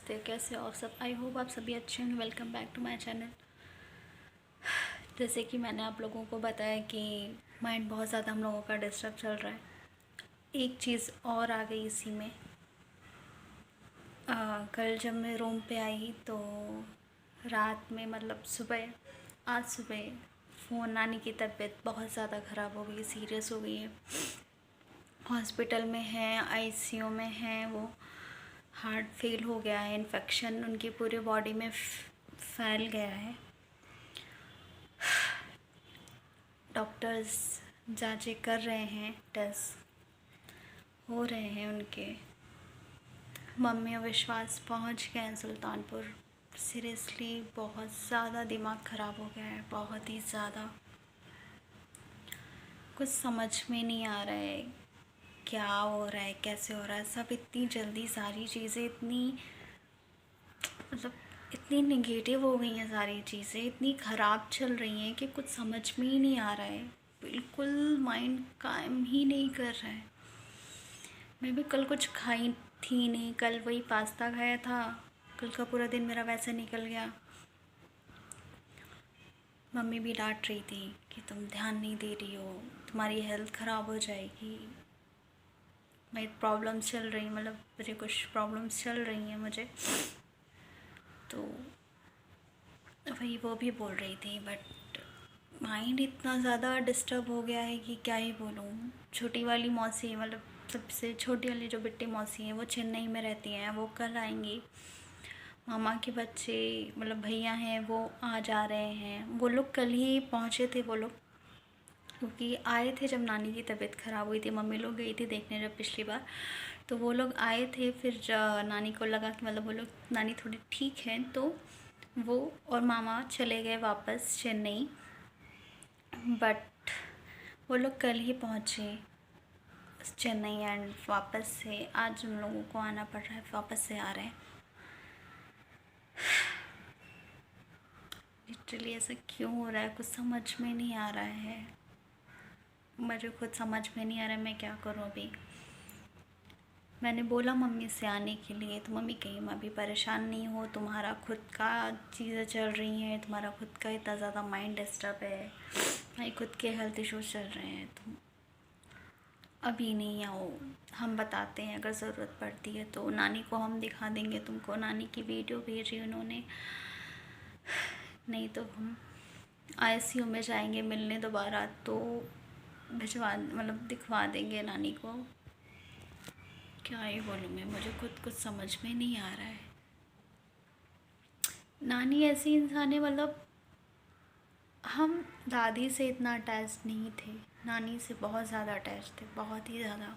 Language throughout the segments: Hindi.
नमस्ते, कैसे हो आप सब। आई होप आप सभी अच्छे होंगे। Welcome back to my channel. जैसे कि मैंने आप लोगों को बताया कि माइंड बहुत ज़्यादा हम लोगों का डिस्टर्ब चल रहा है। एक चीज़ और आ गई इसी में। कल जब मैं रूम पे आई तो रात में मतलब आज सुबह फ़ोन नानी की तबीयत बहुत ज़्यादा ख़राब हो गई, सीरियस हो गई है। हॉस्पिटल में है, आईसीयू में है। वो हार्ट फेल हो गया है, इन्फेक्शन उनकी पूरी बॉडी में फैल गया है। डॉक्टर्स जांचें कर रहे हैं, टेस्ट हो रहे हैं उनके। मम्मी और विश्वास पहुंच गए हैं सुल्तानपुर। सीरियसली बहुत ज़्यादा दिमाग ख़राब हो गया है, बहुत ही ज़्यादा। कुछ समझ में नहीं आ रहा है क्या हो रहा है, कैसे हो रहा है। सब इतनी जल्दी सारी चीज़ें मतलब इतनी नेगेटिव हो गई हैं, सारी चीज़ें इतनी ख़राब चल रही हैं कि कुछ समझ में ही नहीं आ रहा है। बिल्कुल माइंड काम ही नहीं कर रहा है। मैं भी कल कुछ खाई थी नहीं, कल वही पास्ता खाया था। कल का पूरा दिन मेरा वैसे निकल गया। मम्मी भी डांट रही थी कि तुम ध्यान नहीं दे रही हो, तुम्हारी हेल्थ ख़राब हो जाएगी। मेरी प्रॉब्लम्स चल रही, मतलब मुझे कुछ प्रॉब्लम्स चल रही हैं मुझे। तो वही वो भी बोल रही थी, बट माइंड इतना ज़्यादा डिस्टर्ब हो गया है कि क्या ही बोलूँ। छोटी वाली मौसी, मतलब सबसे छोटी वाली जो बिट्टी मौसी हैं, वो चेन्नई में रहती हैं, वो कल आएंगी। मामा के बच्चे मतलब भैया हैं, वो आज आ रहे हैं। वो लोग कल ही पहुँचे थे वो लोग, क्योंकि आए थे जब नानी की तबीयत ख़राब हुई थी। मम्मी लोग गई थी देखने जब पिछली बार, तो वो लोग आए थे। फिर नानी को लगा कि मतलब वो लोग नानी थोड़ी ठीक है, तो वो और मामा चले गए वापस चेन्नई। बट वो लोग कल ही पहुँचे चेन्नई एंड वापस से आज उन लोगों को आना पड़ रहा है, वापस से आ रहे हैं। लिटरली ऐसा क्यों हो रहा है, कुछ समझ में नहीं आ रहा है। मुझे खुद समझ में नहीं आ रहा है मैं क्या करूँ अभी। मैंने बोला मम्मी से आने के लिए, तो मम्मी कही मैं अभी परेशान नहीं हो, तुम्हारा खुद का चीज़ें चल रही हैं, तुम्हारा खुद का इतना ज़्यादा माइंड डिस्टर्ब है, भाई खुद के हेल्थ इश्यूज चल रहे हैं, तुम अभी नहीं आओ, हम बताते हैं अगर ज़रूरत पड़ती है तो नानी को हम दिखा देंगे तुमको। नानी की वीडियो भेजी उन्होंने, नहीं तो हम आईसीयू में जाएंगे मिलने दोबारा, तो भिजवा मतलब दिखवा देंगे नानी को। क्या ही बोलूँ मैं, मुझे खुद कुछ समझ में नहीं आ रहा है। नानी ऐसी इंसान है, मतलब हम दादी से इतना अटैच नहीं थे, नानी से बहुत ज़्यादा अटैच थे, बहुत ही ज़्यादा।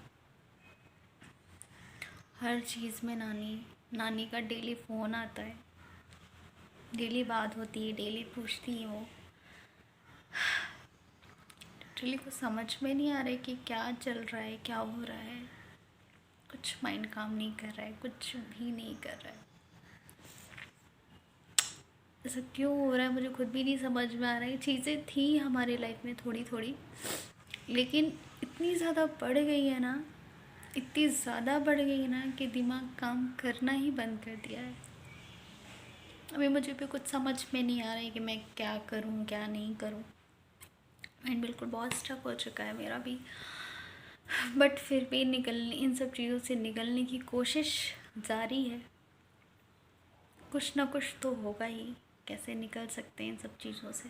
हर चीज़ में नानी का डेली फ़ोन आता है, डेली बात होती है, डेली पूछती है वो। लिटरली कुछ समझ में नहीं आ रहा है कि क्या चल रहा है, क्या हो रहा है। कुछ माइंड काम नहीं कर रहा है, कुछ भी नहीं कर रहा है। ऐसा क्यों हो रहा है मुझे खुद भी नहीं समझ में आ रहा है। चीज़ें थी हमारी लाइफ में थोड़ी थोड़ी, लेकिन इतनी ज़्यादा बढ़ गई है ना, इतनी ज़्यादा बढ़ गई है ना कि दिमाग काम करना ही बंद कर दिया है। अभी मुझे भी कुछ समझ में नहीं आ रहा है कि मैं क्या करूं क्या नहीं करूं। माइंड बिल्कुल बहुत स्टक हो चुका है मेरा भी, बट फिर भी इन सब चीज़ों से निकलने की कोशिश जारी है। कुछ ना कुछ तो होगा ही, कैसे निकल सकते हैं इन सब चीज़ों से।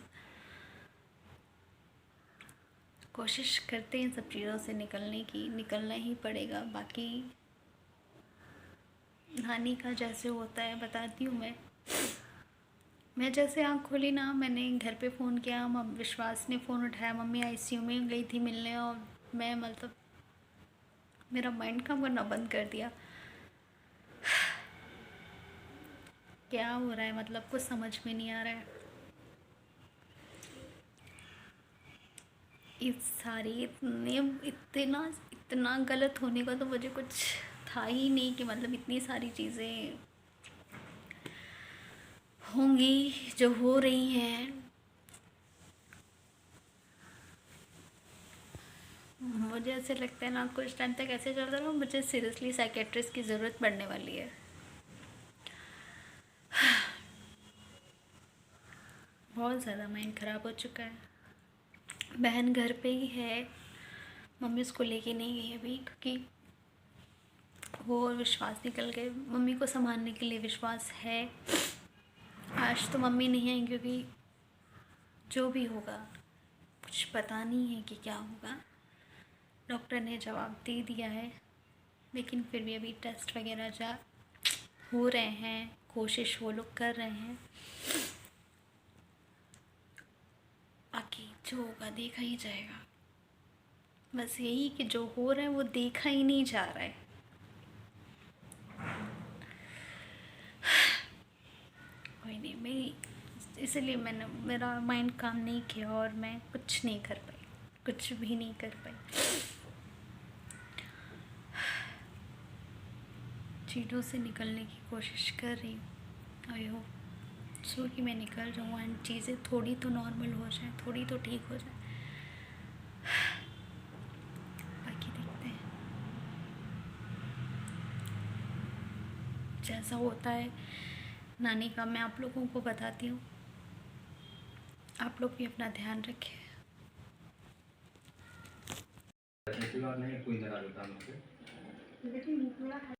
कोशिश करते हैं इन सब चीज़ों से निकलने की, निकलना ही पड़ेगा। बाकी नानी का जैसे होता है बताती हूँ मैं जैसे आँख खोली ना, मैंने घर पे फ़ोन किया, विश्वास ने फ़ोन उठाया, मम्मी आईसीयू में गई थी मिलने, और मैं मतलब मेरा माइंड काम करना बंद कर दिया। क्या हो रहा है मतलब कुछ समझ में नहीं आ रहा है। इस सारी इतना गलत होने का तो मुझे कुछ था ही नहीं कि मतलब इतनी सारी चीज़ें होंगी जो हो रही हैं। मुझे ऐसे लगता है ना, कुछ टाइम तक ऐसे चलता रहा, मुझे सीरियसली साइकेट्रिस्ट की ज़रूरत पड़ने वाली है। बहुत ज़्यादा माइंड ख़राब हो चुका है। बहन घर पे ही है, मम्मी उसको लेके नहीं गई अभी, क्योंकि वो विश्वास निकल गए। मम्मी को संभालने के लिए विश्वास है। आज तो मम्मी नहीं आई, क्योंकि जो भी होगा कुछ पता नहीं है कि क्या होगा। डॉक्टर ने जवाब दे दिया है, लेकिन फिर भी अभी टेस्ट वगैरह जा हो रहे हैं, कोशिश वो लोग कर रहे हैं। बाकी जो होगा देखा ही जाएगा। बस यही कि जो हो रहा है वो देखा ही नहीं जा रहा है। कोई नहीं, इसलिए मेरा माइंड काम नहीं किया और मैं कुछ नहीं कर पाई, कुछ भी नहीं कर पाई। चीज़ों से निकलने की कोशिश कर रही हूँ। आई होप सो कि मैं निकल जाऊँ एंड चीज़ें थोड़ी तो नॉर्मल हो जाए, थोड़ी तो ठीक हो जाए। बाकी देखते हैं जैसा होता है। नानी का मैं आप लोगों को बताती हूँ। आप लोग भी अपना ध्यान रखें। नहीं कोई नाराज होता है